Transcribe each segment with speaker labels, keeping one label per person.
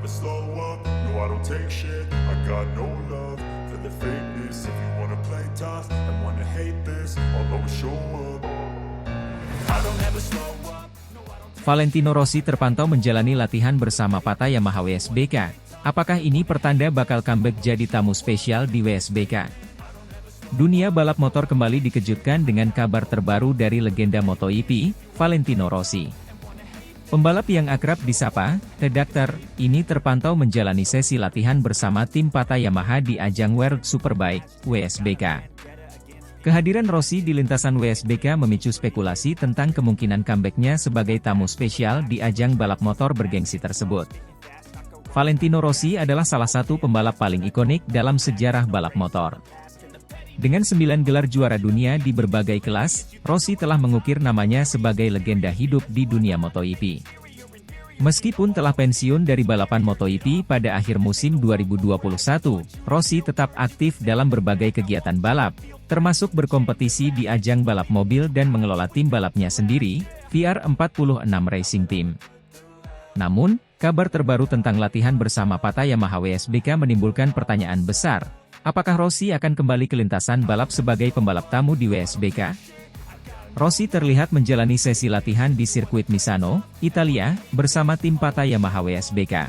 Speaker 1: slow up, no I don't take shit. I got no love for the fakeness. If you wanna play tough and wanna hate this, I'll always show up. I don't ever slow up.
Speaker 2: Valentino Rossi terpantau menjalani latihan bersama Pata Yamaha WSBK. Apakah ini pertanda bakal comeback jadi tamu spesial di WSBK? Dunia balap motor kembali dikejutkan dengan kabar terbaru dari legenda MotoGP, Valentino Rossi. Pembalap yang akrab disapa The Doctor ini terpantau menjalani sesi latihan bersama tim Pata Yamaha di ajang World Superbike WSBK. Kehadiran Rossi di lintasan WSBK memicu spekulasi tentang kemungkinan comeback-nya sebagai tamu spesial di ajang balap motor bergengsi tersebut. Valentino Rossi adalah salah satu pembalap paling ikonik dalam sejarah balap motor. Dengan 9 gelar juara dunia di berbagai kelas, Rossi telah mengukir namanya sebagai legenda hidup di dunia MotoGP. Meskipun telah pensiun dari balapan MotoGP pada akhir musim 2021, Rossi tetap aktif dalam berbagai kegiatan balap, termasuk berkompetisi di ajang balap mobil dan mengelola tim balapnya sendiri, VR46 Racing Team. Namun, kabar terbaru tentang latihan bersama Pata Yamaha WSBK menimbulkan pertanyaan besar. Apakah Rossi akan kembali ke lintasan balap sebagai pembalap tamu di WSBK? Rossi terlihat menjalani sesi latihan di sirkuit Misano, Italia, bersama tim Pata Yamaha WSBK.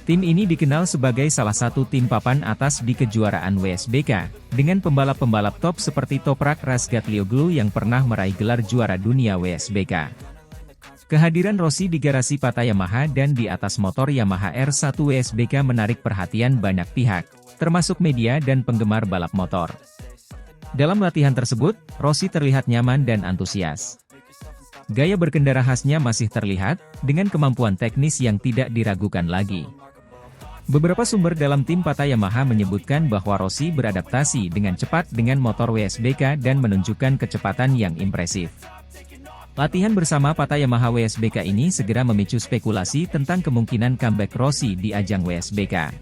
Speaker 2: Tim ini dikenal sebagai salah satu tim papan atas di kejuaraan WSBK, dengan pembalap-pembalap top seperti Toprak Razgatlioglu yang pernah meraih gelar juara dunia WSBK. Kehadiran Rossi di garasi Pata Yamaha dan di atas motor Yamaha R1 WSBK menarik perhatian banyak pihak, termasuk media dan penggemar balap motor. Dalam latihan tersebut, Rossi terlihat nyaman dan antusias. Gaya berkendara khasnya masih terlihat, dengan kemampuan teknis yang tidak diragukan lagi. Beberapa sumber dalam tim Pata Yamaha menyebutkan bahwa Rossi beradaptasi dengan cepat dengan motor WSBK dan menunjukkan kecepatan yang impresif. Latihan bersama Pata Yamaha WSBK ini segera memicu spekulasi tentang kemungkinan comeback Rossi di ajang WSBK.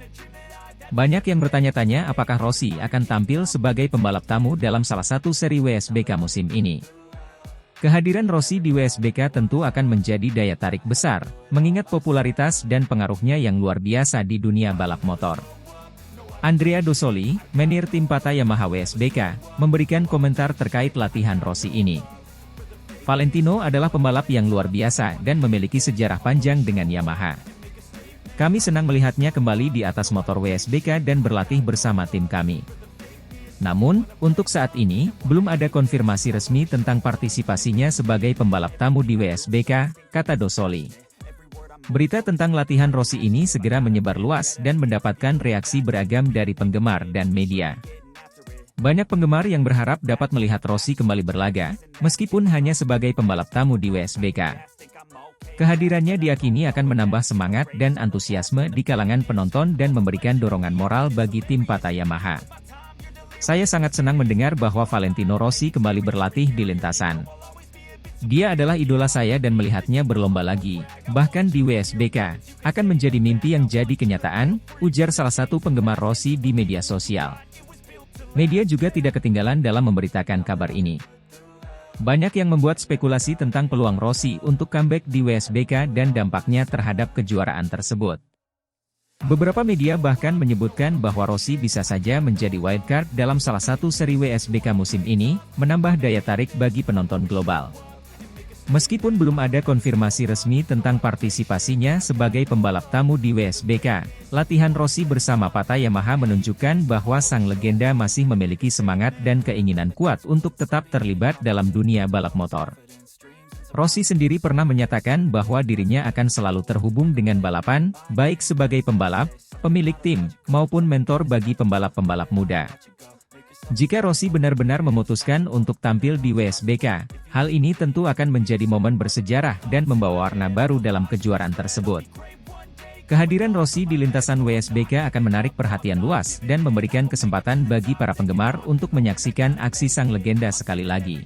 Speaker 2: Banyak yang bertanya-tanya apakah Rossi akan tampil sebagai pembalap tamu dalam salah satu seri WSBK musim ini. Kehadiran Rossi di WSBK tentu akan menjadi daya tarik besar, mengingat popularitas dan pengaruhnya yang luar biasa di dunia balap motor. Andrea Dosoli, manajer tim Pata Yamaha WSBK, memberikan komentar terkait latihan Rossi ini. Valentino adalah pembalap yang luar biasa dan memiliki sejarah panjang dengan Yamaha. Kami senang melihatnya kembali di atas motor WSBK dan berlatih bersama tim kami. Namun, untuk saat ini, belum ada konfirmasi resmi tentang partisipasinya sebagai pembalap tamu di WSBK, kata Dosoli. Berita tentang latihan Rossi ini segera menyebar luas dan mendapatkan reaksi beragam dari penggemar dan media. Banyak penggemar yang berharap dapat melihat Rossi kembali berlaga, meskipun hanya sebagai pembalap tamu di WSBK. Kehadirannya diyakini akan menambah semangat dan antusiasme di kalangan penonton dan memberikan dorongan moral bagi tim Pata Yamaha. Saya sangat senang mendengar bahwa Valentino Rossi kembali berlatih di lintasan. Dia adalah idola saya dan melihatnya berlomba lagi, bahkan di WSBK, akan menjadi mimpi yang jadi kenyataan, ujar salah satu penggemar Rossi di media sosial. Media juga tidak ketinggalan dalam memberitakan kabar ini. Banyak yang membuat spekulasi tentang peluang Rossi untuk comeback di WSBK dan dampaknya terhadap kejuaraan tersebut. Beberapa media bahkan menyebutkan bahwa Rossi bisa saja menjadi wildcard dalam salah satu seri WSBK musim ini, menambah daya tarik bagi penonton global. Meskipun belum ada konfirmasi resmi tentang partisipasinya sebagai pembalap tamu di WSBK, latihan Rossi bersama Pata Yamaha menunjukkan bahwa sang legenda masih memiliki semangat dan keinginan kuat untuk tetap terlibat dalam dunia balap motor. Rossi sendiri pernah menyatakan bahwa dirinya akan selalu terhubung dengan balapan, baik sebagai pembalap, pemilik tim, maupun mentor bagi pembalap-pembalap muda. Jika Rossi benar-benar memutuskan untuk tampil di WSBK, hal ini tentu akan menjadi momen bersejarah dan membawa warna baru dalam kejuaraan tersebut. Kehadiran Rossi di lintasan WSBK akan menarik perhatian luas dan memberikan kesempatan bagi para penggemar untuk menyaksikan aksi sang legenda sekali lagi.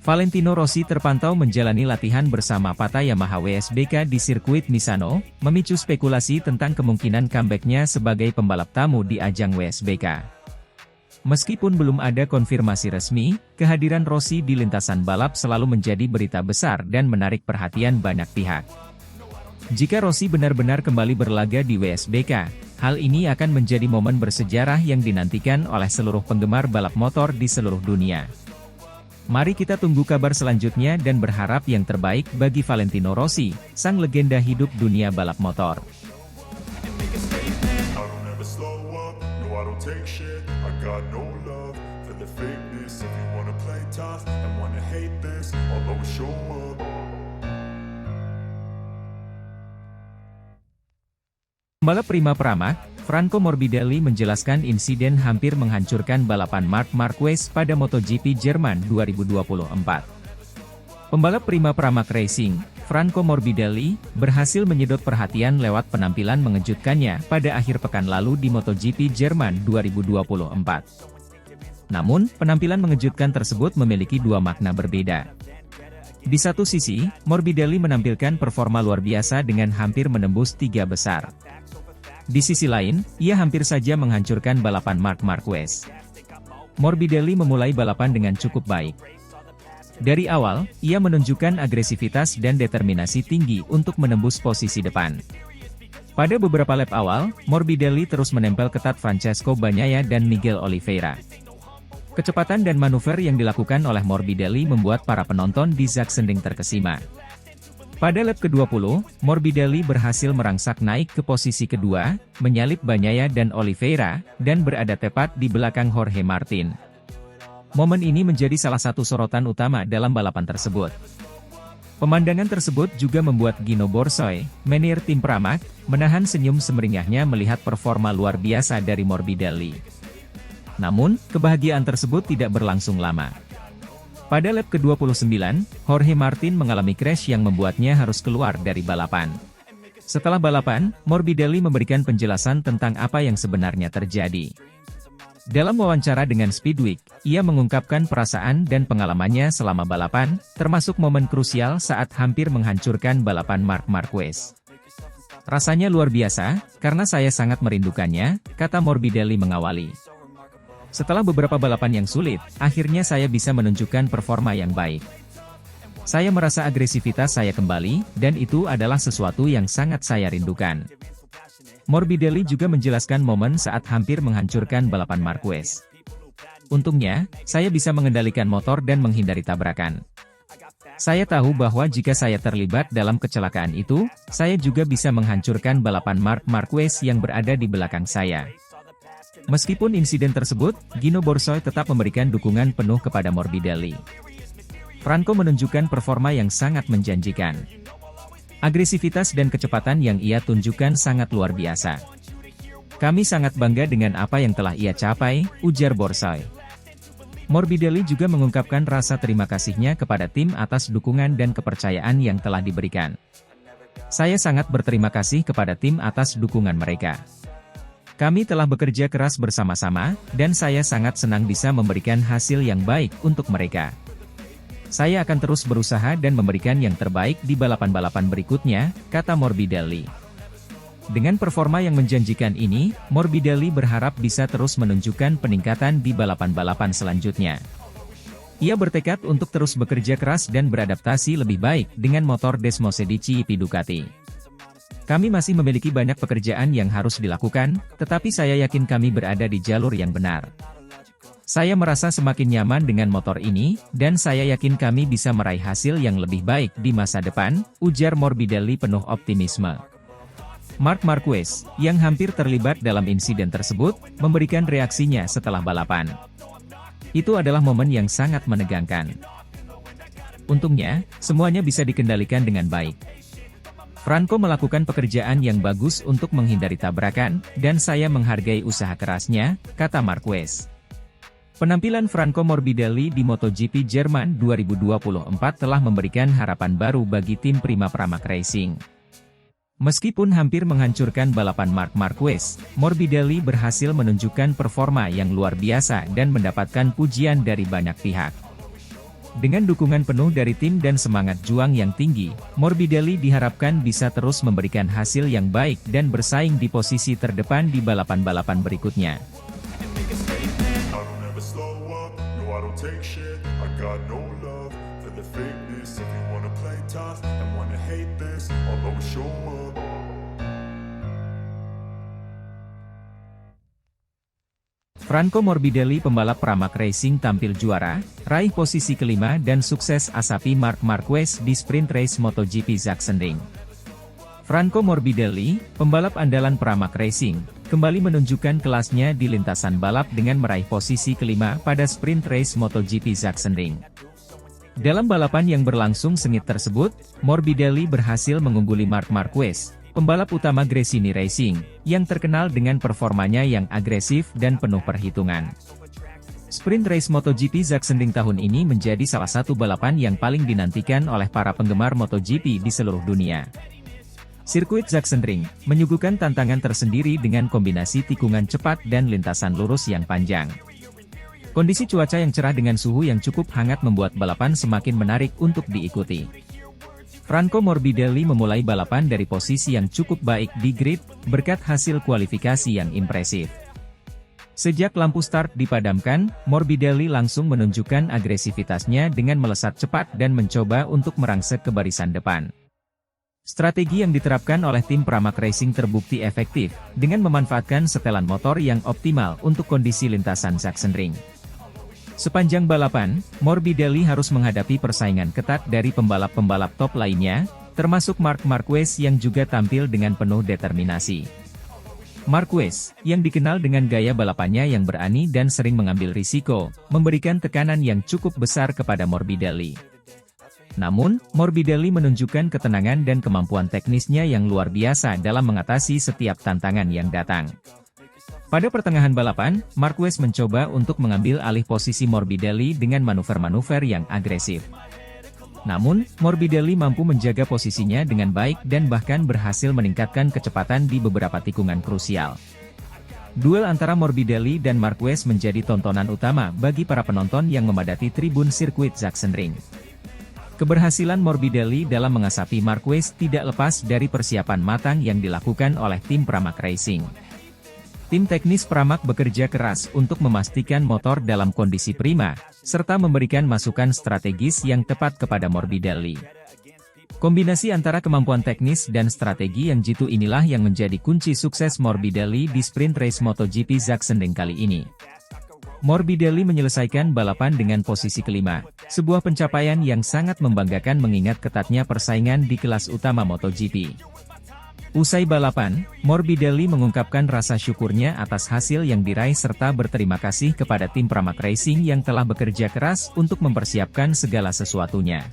Speaker 2: Valentino Rossi terpantau menjalani latihan bersama Pata Yamaha WSBK di sirkuit Misano, memicu spekulasi tentang kemungkinan comeback-nya sebagai pembalap tamu di ajang WSBK. Meskipun belum ada konfirmasi resmi, kehadiran Rossi di lintasan balap selalu menjadi berita besar dan menarik perhatian banyak pihak. Jika Rossi benar-benar kembali berlaga di WSBK, hal ini akan menjadi momen bersejarah yang dinantikan oleh seluruh penggemar balap motor di seluruh dunia. Mari kita tunggu kabar selanjutnya dan berharap yang terbaik bagi Valentino Rossi, sang legenda hidup dunia balap motor.
Speaker 1: I don't ever slow up, no I don't take shit. I got no love for the fakeness. If you wanna play tough and wanna hate this, I'll always show up.
Speaker 2: Pembalap Prima Pramac, Franco Morbidelli menjelaskan insiden hampir menghancurkan balapan Marc Marquez pada MotoGP Jerman 2024. Pembalap Prima Pramac Racing, Franco Morbidelli, berhasil menyedot perhatian lewat penampilan mengejutkannya pada akhir pekan lalu di MotoGP Jerman 2024. Namun, penampilan mengejutkan tersebut memiliki dua makna berbeda. Di satu sisi, Morbidelli menampilkan performa luar biasa dengan hampir menembus 3 besar. Di sisi lain, ia hampir saja menghancurkan balapan Marc Marquez. Morbidelli memulai balapan dengan cukup baik. Dari awal, ia menunjukkan agresivitas dan determinasi tinggi untuk menembus posisi depan. Pada beberapa lap awal, Morbidelli terus menempel ketat Francesco Bagnaia dan Miguel Oliveira. Kecepatan dan manuver yang dilakukan oleh Morbidelli membuat para penonton di Sachsenring terkesima. Pada lap ke-20, Morbidelli berhasil merangsak naik ke posisi kedua, menyalip Bagnaia dan Oliveira, dan berada tepat di belakang Jorge Martin. Momen ini menjadi salah satu sorotan utama dalam balapan tersebut. Pemandangan tersebut juga membuat Gino Borsoy, manajer tim Pramac, menahan senyum semeringahnya melihat performa luar biasa dari Morbidelli. Namun, kebahagiaan tersebut tidak berlangsung lama. Pada lap ke-29, Jorge Martin mengalami crash yang membuatnya harus keluar dari balapan. Setelah balapan, Morbidelli memberikan penjelasan tentang apa yang sebenarnya terjadi. Dalam wawancara dengan Speedweek, ia mengungkapkan perasaan dan pengalamannya selama balapan, termasuk momen krusial saat hampir menghancurkan balapan Marc Marquez. Rasanya luar biasa, karena saya sangat merindukannya, kata Morbidelli mengawali. Setelah beberapa balapan yang sulit, akhirnya saya bisa menunjukkan performa yang baik. Saya merasa agresivitas saya kembali, dan itu adalah sesuatu yang sangat saya rindukan. Morbidelli juga menjelaskan momen saat hampir menghancurkan balapan Marquez. Untungnya, saya bisa mengendalikan motor dan menghindari tabrakan. Saya tahu bahwa jika saya terlibat dalam kecelakaan itu, saya juga bisa menghancurkan balapan Marc Marquez yang berada di belakang saya. Meskipun insiden tersebut, Gino Borsoy tetap memberikan dukungan penuh kepada Morbidelli. Franco menunjukkan performa yang sangat menjanjikan. Agresivitas dan kecepatan yang ia tunjukkan sangat luar biasa. Kami sangat bangga dengan apa yang telah ia capai, ujar Borsoy. Morbidelli juga mengungkapkan rasa terima kasihnya kepada tim atas dukungan dan kepercayaan yang telah diberikan. Saya sangat berterima kasih kepada tim atas dukungan mereka. Kami telah bekerja keras bersama-sama, dan saya sangat senang bisa memberikan hasil yang baik untuk mereka. Saya akan terus berusaha dan memberikan yang terbaik di balapan-balapan berikutnya, kata Morbidelli. Dengan performa yang menjanjikan ini, Morbidelli berharap bisa terus menunjukkan peningkatan di balapan-balapan selanjutnya. Ia bertekad untuk terus bekerja keras dan beradaptasi lebih baik dengan motor Desmosedici Ducati. Kami masih memiliki banyak pekerjaan yang harus dilakukan, tetapi saya yakin kami berada di jalur yang benar. Saya merasa semakin nyaman dengan motor ini, dan saya yakin kami bisa meraih hasil yang lebih baik di masa depan, ujar Morbidelli penuh optimisme. Marc Marquez, yang hampir terlibat dalam insiden tersebut, memberikan reaksinya setelah balapan. Itu adalah momen yang sangat menegangkan. Untungnya, semuanya bisa dikendalikan dengan baik. Franco melakukan pekerjaan yang bagus untuk menghindari tabrakan, dan saya menghargai usaha kerasnya, kata Marquez. Penampilan Franco Morbidelli di MotoGP Jerman 2024 telah memberikan harapan baru bagi tim Prima Pramac Racing. Meskipun hampir menghancurkan balapan Marc Marquez, Morbidelli berhasil menunjukkan performa yang luar biasa dan mendapatkan pujian dari banyak pihak. Dengan dukungan penuh dari tim dan semangat juang yang tinggi, Morbidelli diharapkan bisa terus memberikan hasil yang baik dan bersaing di posisi terdepan di balapan-balapan berikutnya.
Speaker 1: If you wanna play tough and wanna hate this, I'll always show up.
Speaker 2: Franco Morbidelli pembalap Pramac Racing tampil juara, raih posisi kelima dan sukses asapi Marc Marquez di sprint race MotoGP Sachsenring. Franco Morbidelli, pembalap andalan Pramac Racing, kembali menunjukkan kelasnya di lintasan balap dengan meraih posisi kelima pada sprint race MotoGP Sachsenring. Dalam balapan yang berlangsung sengit tersebut, Morbidelli berhasil mengungguli Marc Marquez, pembalap utama Gresini Racing, yang terkenal dengan performanya yang agresif dan penuh perhitungan. Sprint race MotoGP Sachsenring tahun ini menjadi salah satu balapan yang paling dinantikan oleh para penggemar MotoGP di seluruh dunia. Sirkuit Sachsenring menyuguhkan tantangan tersendiri dengan kombinasi tikungan cepat dan lintasan lurus yang panjang. Kondisi cuaca yang cerah dengan suhu yang cukup hangat membuat balapan semakin menarik untuk diikuti. Franco Morbidelli memulai balapan dari posisi yang cukup baik di grid, berkat hasil kualifikasi yang impresif. Sejak lampu start dipadamkan, Morbidelli langsung menunjukkan agresivitasnya dengan melesat cepat dan mencoba untuk merangsek ke barisan depan. Strategi yang diterapkan oleh tim Pramac Racing terbukti efektif, dengan memanfaatkan setelan motor yang optimal untuk kondisi lintasan Sachsenring. Sepanjang balapan, Morbidelli harus menghadapi persaingan ketat dari pembalap-pembalap top lainnya, termasuk Marc Marquez yang juga tampil dengan penuh determinasi. Marquez, yang dikenal dengan gaya balapannya yang berani dan sering mengambil risiko, memberikan tekanan yang cukup besar kepada Morbidelli. Namun, Morbidelli menunjukkan ketenangan dan kemampuan teknisnya yang luar biasa dalam mengatasi setiap tantangan yang datang. Pada pertengahan balapan, Marquez mencoba untuk mengambil alih posisi Morbidelli dengan manuver-manuver yang agresif. Namun, Morbidelli mampu menjaga posisinya dengan baik dan bahkan berhasil meningkatkan kecepatan di beberapa tikungan krusial. Duel antara Morbidelli dan Marquez menjadi tontonan utama bagi para penonton yang memadati tribun sirkuit Sachsenring. Keberhasilan Morbidelli dalam mengasapi Marquez tidak lepas dari persiapan matang yang dilakukan oleh tim Pramac Racing. Tim teknis Pramac bekerja keras untuk memastikan motor dalam kondisi prima, serta memberikan masukan strategis yang tepat kepada Morbidelli. Kombinasi antara kemampuan teknis dan strategi yang jitu inilah yang menjadi kunci sukses Morbidelli di sprint race MotoGP Sachsenring kali ini. Morbidelli menyelesaikan balapan dengan posisi kelima, sebuah pencapaian yang sangat membanggakan mengingat ketatnya persaingan di kelas utama MotoGP. Usai balapan, Morbidelli mengungkapkan rasa syukurnya atas hasil yang diraih serta berterima kasih kepada tim Pramac Racing yang telah bekerja keras untuk mempersiapkan segala sesuatunya.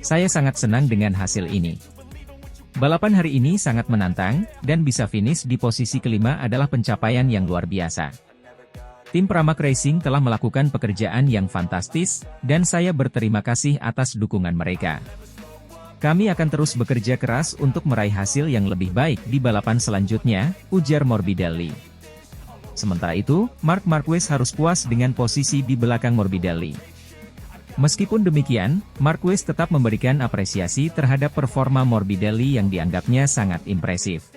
Speaker 2: Saya sangat senang dengan hasil ini. Balapan hari ini sangat menantang, dan bisa finish di posisi kelima adalah pencapaian yang luar biasa. Tim Pramac Racing telah melakukan pekerjaan yang fantastis, dan saya berterima kasih atas dukungan mereka. Kami akan terus bekerja keras untuk meraih hasil yang lebih baik di balapan selanjutnya, ujar Morbidelli. Sementara itu, Marc Marquez harus puas dengan posisi di belakang Morbidelli. Meskipun demikian, Marquez tetap memberikan apresiasi terhadap performa Morbidelli yang dianggapnya sangat impresif.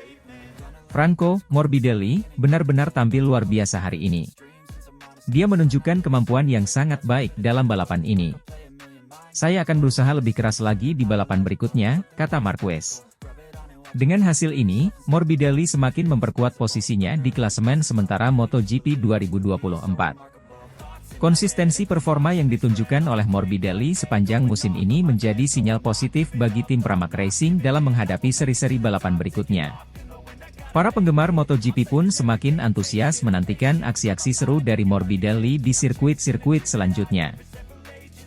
Speaker 2: Franco Morbidelli benar-benar tampil luar biasa hari ini. Dia menunjukkan kemampuan yang sangat baik dalam balapan ini. Saya akan berusaha lebih keras lagi di balapan berikutnya, kata Marquez. Dengan hasil ini, Morbidelli semakin memperkuat posisinya di klasemen sementara MotoGP 2024. Konsistensi performa yang ditunjukkan oleh Morbidelli sepanjang musim ini menjadi sinyal positif bagi tim Pramac Racing dalam menghadapi seri-seri balapan berikutnya. Para penggemar MotoGP pun semakin antusias menantikan aksi-aksi seru dari Morbidelli di sirkuit-sirkuit selanjutnya.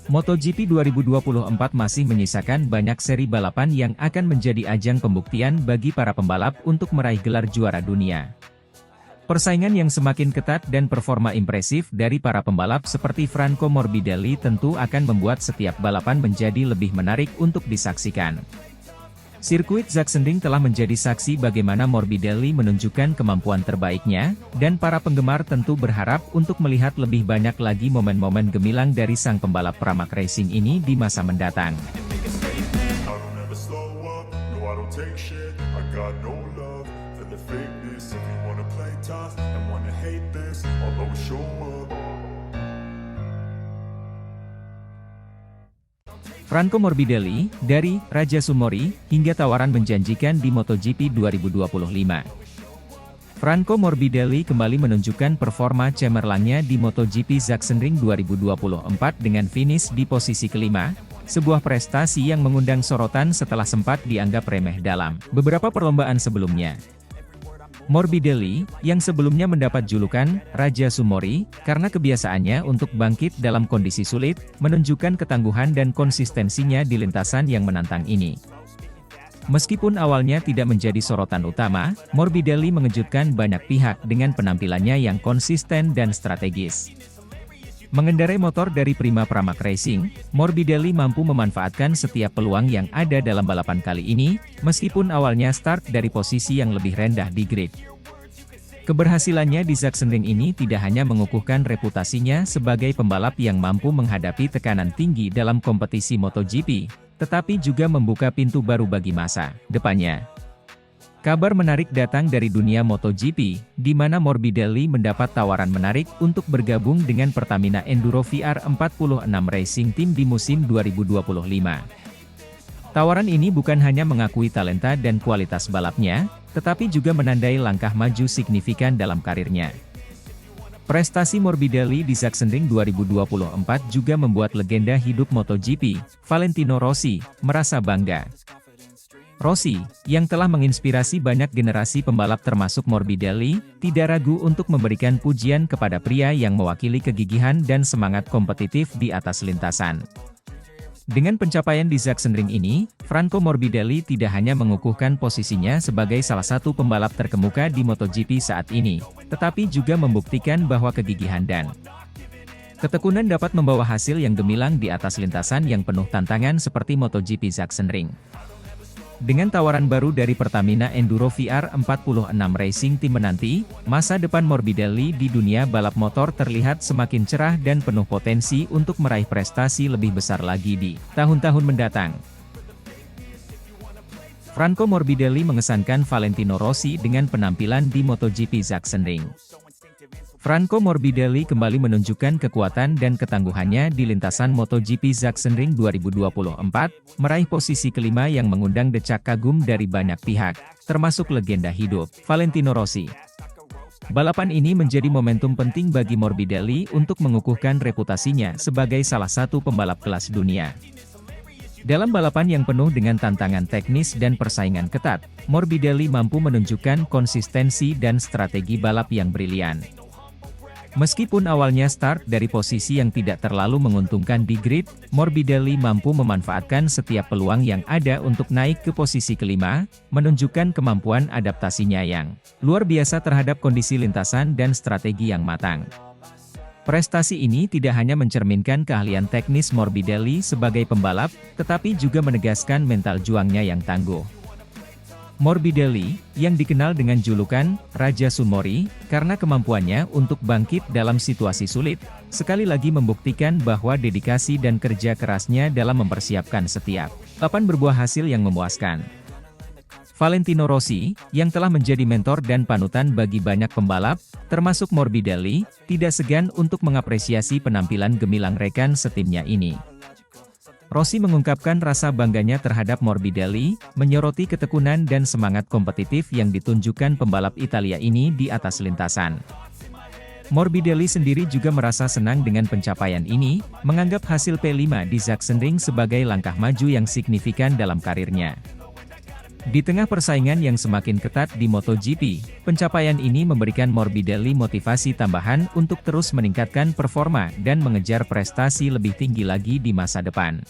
Speaker 2: MotoGP 2024 masih menyisakan banyak seri balapan yang akan menjadi ajang pembuktian bagi para pembalap untuk meraih gelar juara dunia. Persaingan yang semakin ketat dan performa impresif dari para pembalap seperti Franco Morbidelli tentu akan membuat setiap balapan menjadi lebih menarik untuk disaksikan. Sirkuit Sachsenring telah menjadi saksi bagaimana Morbidelli menunjukkan kemampuan terbaiknya, dan para penggemar tentu berharap untuk melihat lebih banyak lagi momen-momen gemilang dari sang pembalap Pramac Racing ini di masa mendatang. Franco Morbidelli, dari Raja Sumori, hingga tawaran menjanjikan di MotoGP 2025. Franco Morbidelli kembali menunjukkan performa cemerlangnya di MotoGP Sachsenring 2024 dengan finish di posisi kelima, sebuah prestasi yang mengundang sorotan setelah sempat dianggap remeh dalam beberapa perlombaan sebelumnya. Morbidelli, yang sebelumnya mendapat julukan Raja Sumori, karena kebiasaannya untuk bangkit dalam kondisi sulit, menunjukkan ketangguhan dan konsistensinya di lintasan yang menantang ini. Meskipun awalnya tidak menjadi sorotan utama, Morbidelli mengejutkan banyak pihak dengan penampilannya yang konsisten dan strategis. Mengendarai motor dari Prima Pramac Racing, Morbidelli mampu memanfaatkan setiap peluang yang ada dalam balapan kali ini, meskipun awalnya start dari posisi yang lebih rendah di grid. Keberhasilannya di Sachsenring ini tidak hanya mengukuhkan reputasinya sebagai pembalap yang mampu menghadapi tekanan tinggi dalam kompetisi MotoGP, tetapi juga membuka pintu baru bagi masa depannya. Kabar menarik datang dari dunia MotoGP, di mana Morbidelli mendapat tawaran menarik untuk bergabung dengan Pertamina Enduro VR46 Racing Team di musim 2025. Tawaran ini bukan hanya mengakui talenta dan kualitas balapnya, tetapi juga menandai langkah maju signifikan dalam karirnya. Prestasi Morbidelli di Sachsenring 2024 juga membuat legenda hidup MotoGP, Valentino Rossi, merasa bangga. Rossi, yang telah menginspirasi banyak generasi pembalap termasuk Morbidelli, tidak ragu untuk memberikan pujian kepada pria yang mewakili kegigihan dan semangat kompetitif di atas lintasan. Dengan pencapaian di Sachsenring ini, Franco Morbidelli tidak hanya mengukuhkan posisinya sebagai salah satu pembalap terkemuka di MotoGP saat ini, tetapi juga membuktikan bahwa kegigihan dan ketekunan dapat membawa hasil yang gemilang di atas lintasan yang penuh tantangan seperti MotoGP Sachsenring. Dengan tawaran baru dari Pertamina Enduro VR46 Racing Team menanti, masa depan Morbidelli di dunia balap motor terlihat semakin cerah dan penuh potensi untuk meraih prestasi lebih besar lagi di tahun-tahun mendatang. Franco Morbidelli mengesankan Valentino Rossi dengan penampilan di MotoGP Sachsenring. Franco Morbidelli kembali menunjukkan kekuatan dan ketangguhannya di lintasan MotoGP Sachsenring 2024, meraih posisi kelima yang mengundang decak kagum dari banyak pihak, termasuk legenda hidup, Valentino Rossi. Balapan ini menjadi momentum penting bagi Morbidelli untuk mengukuhkan reputasinya sebagai salah satu pembalap kelas dunia. Dalam balapan yang penuh dengan tantangan teknis dan persaingan ketat, Morbidelli mampu menunjukkan konsistensi dan strategi balap yang brilian. Meskipun awalnya start dari posisi yang tidak terlalu menguntungkan di grid, Morbidelli mampu memanfaatkan setiap peluang yang ada untuk naik ke posisi kelima, menunjukkan kemampuan adaptasinya yang luar biasa terhadap kondisi lintasan dan strategi yang matang. Prestasi ini tidak hanya mencerminkan keahlian teknis Morbidelli sebagai pembalap, tetapi juga menegaskan mental juangnya yang tangguh. Morbidelli, yang dikenal dengan julukan Raja Sumori, karena kemampuannya untuk bangkit dalam situasi sulit, sekali lagi membuktikan bahwa dedikasi dan kerja kerasnya dalam mempersiapkan setiap balapan berbuah hasil yang memuaskan. Valentino Rossi, yang telah menjadi mentor dan panutan bagi banyak pembalap, termasuk Morbidelli, tidak segan untuk mengapresiasi penampilan gemilang rekan setimnya ini. Rossi mengungkapkan rasa bangganya terhadap Morbidelli, menyoroti ketekunan dan semangat kompetitif yang ditunjukkan pembalap Italia ini di atas lintasan. Morbidelli sendiri juga merasa senang dengan pencapaian ini, menganggap hasil P5 di Sachsenring sebagai langkah maju yang signifikan dalam karirnya. Di tengah persaingan yang semakin ketat di MotoGP, pencapaian ini memberikan Morbidelli motivasi tambahan untuk terus meningkatkan performa dan mengejar prestasi lebih tinggi lagi di masa depan.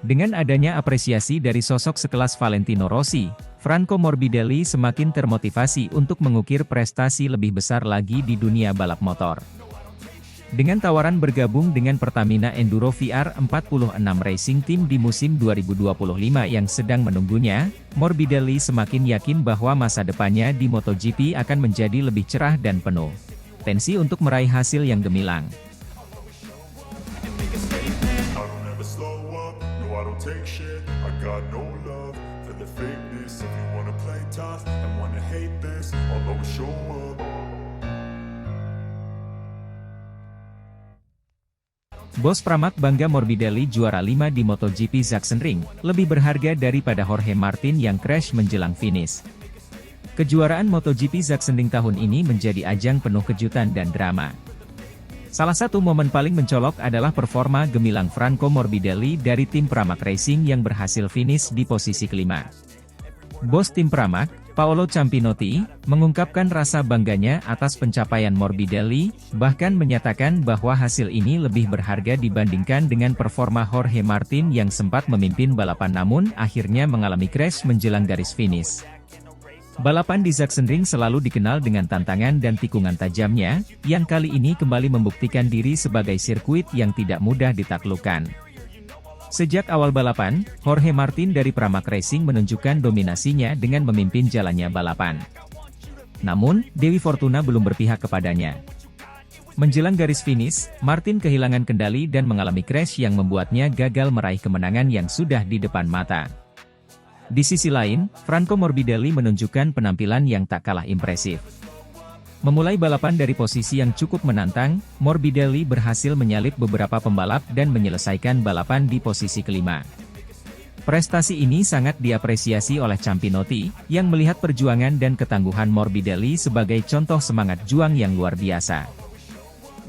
Speaker 2: Dengan adanya apresiasi dari sosok sekelas Valentino Rossi, Franco Morbidelli semakin termotivasi untuk mengukir prestasi lebih besar lagi di dunia balap motor. Dengan tawaran bergabung dengan Pertamina Enduro VR46 Racing Team di musim 2025 yang sedang menunggunya, Morbidelli semakin yakin bahwa masa depannya di MotoGP akan menjadi lebih cerah dan penuh potensi untuk meraih hasil yang gemilang.
Speaker 1: I don't take shit, I got no love for the fakeness. If you wanna play tough and wanna hate this, I'll always show up.
Speaker 2: Bos Pramac bangga Morbidelli juara 5 di MotoGP Sachsenring, lebih berharga daripada Jorge Martin yang crash menjelang finish. Kejuaraan MotoGP Sachsenring tahun ini menjadi ajang penuh kejutan dan drama. Salah satu momen paling mencolok adalah performa gemilang Franco Morbidelli dari tim Pramac Racing yang berhasil finish di posisi kelima. Bos tim Pramac, Paolo Campinotti, mengungkapkan rasa bangganya atas pencapaian Morbidelli, bahkan menyatakan bahwa hasil ini lebih berharga dibandingkan dengan performa Jorge Martin yang sempat memimpin balapan namun akhirnya mengalami crash menjelang garis finish. Balapan di Sachsenring selalu dikenal dengan tantangan dan tikungan tajamnya, yang kali ini kembali membuktikan diri sebagai sirkuit yang tidak mudah ditaklukkan. Sejak awal balapan, Jorge Martin dari Pramac Racing menunjukkan dominasinya dengan memimpin jalannya balapan. Namun, Dewi Fortuna belum berpihak kepadanya. Menjelang garis finish, Martin kehilangan kendali dan mengalami crash yang membuatnya gagal meraih kemenangan yang sudah di depan mata. Di sisi lain, Franco Morbidelli menunjukkan penampilan yang tak kalah impresif. Memulai balapan dari posisi yang cukup menantang, Morbidelli berhasil menyalip beberapa pembalap dan menyelesaikan balapan di posisi kelima. Prestasi ini sangat diapresiasi oleh Campinotti, yang melihat perjuangan dan ketangguhan Morbidelli sebagai contoh semangat juang yang luar biasa.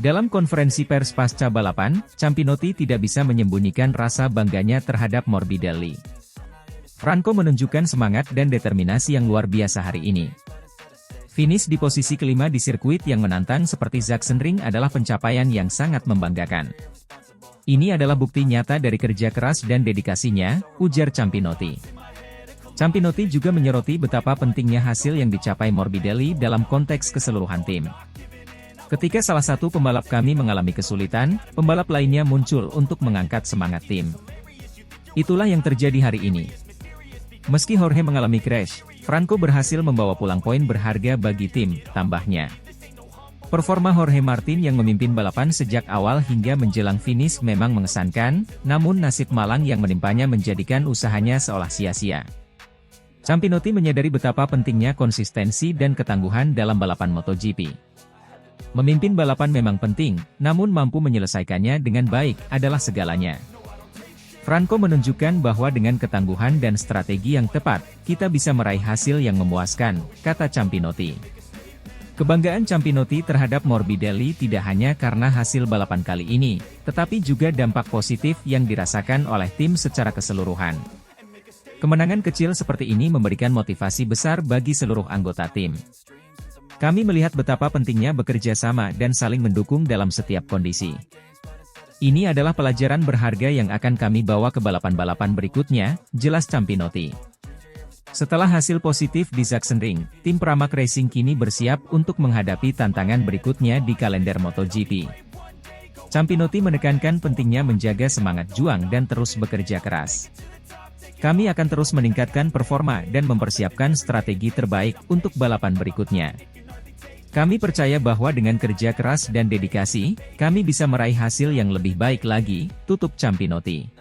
Speaker 2: Dalam konferensi pers pasca balapan, Campinotti tidak bisa menyembunyikan rasa bangganya terhadap Morbidelli. Franco menunjukkan semangat dan determinasi yang luar biasa hari ini. Finish di posisi kelima di sirkuit yang menantang seperti Sachsenring adalah pencapaian yang sangat membanggakan. Ini adalah bukti nyata dari kerja keras dan dedikasinya, ujar Campinotti. Campinotti juga menyoroti betapa pentingnya hasil yang dicapai Morbidelli dalam konteks keseluruhan tim. Ketika salah satu pembalap kami mengalami kesulitan, pembalap lainnya muncul untuk mengangkat semangat tim. Itulah yang terjadi hari ini. Meski Jorge mengalami crash, Franco berhasil membawa pulang poin berharga bagi tim, tambahnya. Performa Jorge Martin yang memimpin balapan sejak awal hingga menjelang finish memang mengesankan, namun nasib malang yang menimpanya menjadikan usahanya seolah sia-sia. Campinotti menyadari betapa pentingnya konsistensi dan ketangguhan dalam balapan MotoGP. Memimpin balapan memang penting, namun mampu menyelesaikannya dengan baik adalah segalanya. Franco menunjukkan bahwa dengan ketangguhan dan strategi yang tepat, kita bisa meraih hasil yang memuaskan, kata Campinotti. Kebanggaan Campinotti terhadap Morbidelli tidak hanya karena hasil balapan kali ini, tetapi juga dampak positif yang dirasakan oleh tim secara keseluruhan. Kemenangan kecil seperti ini memberikan motivasi besar bagi seluruh anggota tim. Kami melihat betapa pentingnya bekerja sama dan saling mendukung dalam setiap kondisi. Ini adalah pelajaran berharga yang akan kami bawa ke balapan-balapan berikutnya, jelas Campinotti. Setelah hasil positif di Sachsenring, tim Pramac Racing kini bersiap untuk menghadapi tantangan berikutnya di kalender MotoGP. Campinotti menekankan pentingnya menjaga semangat juang dan terus bekerja keras. Kami akan terus meningkatkan performa dan mempersiapkan strategi terbaik untuk balapan berikutnya. Kami percaya bahwa dengan kerja keras dan dedikasi, kami bisa meraih hasil yang lebih baik lagi, tutup Campinotti.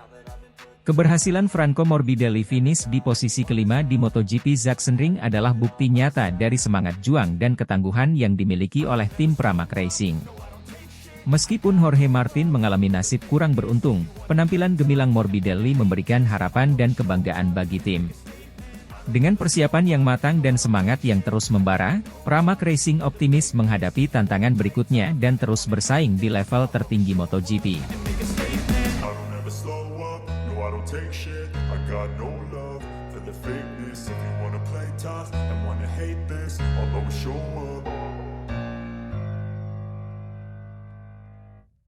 Speaker 2: Keberhasilan Franco Morbidelli finish di posisi kelima di MotoGP Sachsenring adalah bukti nyata dari semangat juang dan ketangguhan yang dimiliki oleh tim Pramac Racing. Meskipun Jorge Martin mengalami nasib kurang beruntung, penampilan gemilang Morbidelli memberikan harapan dan kebanggaan bagi tim. Dengan persiapan yang matang dan semangat yang terus membara, Pramac Racing optimis menghadapi tantangan berikutnya dan terus bersaing di level tertinggi MotoGP.